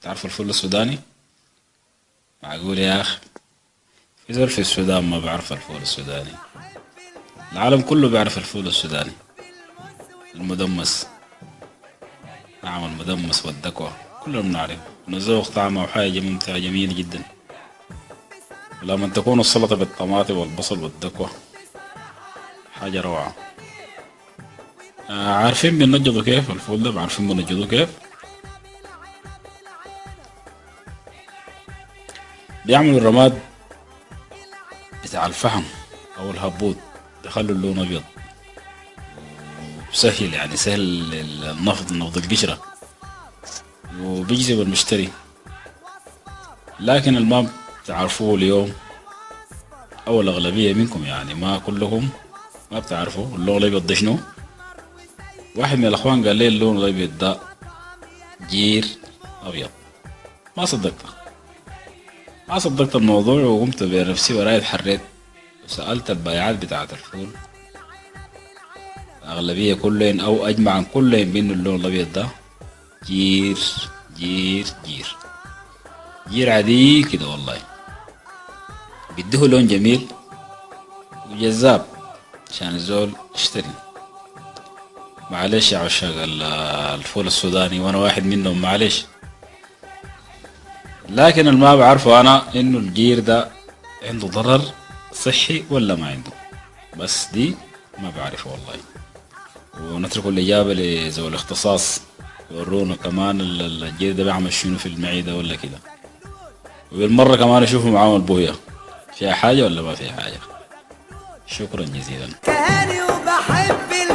تعرف الفول السوداني؟ معقول يا أخي؟ في زول في السودان ما بيعرف الفول السوداني؟ العالم كله بيعرف الفول السوداني المدمس. نعم المدمس والدكوة كلنا بنعرف، نذوق طعمه وحاجة ممتعة جميل جدا. ولما تكون السلطة بالطماطم والبصل والدكوة حاجة روعة. عارفين بننجضوا كيف الفول ده؟ عارفين بننجضوا كيف؟ بيعملوا الرماد بتاع الفحم أو الهبوط، بيخلوا اللون أبيض. سهل يعني سهل النفض، نفض القشرة، وبيجذب المشتري. لكن الما بتعرفوه اليوم، أو الأغلبية منكم يعني ما كلكم ما بتعرفوا اللون الأبيض ده شنو. واحد من الأخوان قال لي اللون الأبيض ده جير أبيض. ما صدقت، ما صدقت الموضوع، وقمت بنفسي ورايد حريت وسألت البياعات بتاعة الفول. الأغلبية كلهم أو أجمع كلهم بأن اللون الأبيض ده جير جير جير جير عادي كده والله. بيديه لون جميل وجذاب عشان الزول يشتري. معلش يا عشاق الفول السوداني وانا واحد منهم، معلش. لكن اللي ما بعرفه انا انه الجير ده عنده ضرر صحي ولا ما عنده، بس دي ما بعرفه والله. ونترك الإجابة لذوي الاختصاص يورونا كمان الجير ده بيعمل شنو في المعدة ولا كده. وبالمرة كمان اشوفوا معاهم البوية فيها حاجة ولا ما فيها حاجة. شكرا جزيلا. كهاني وبحب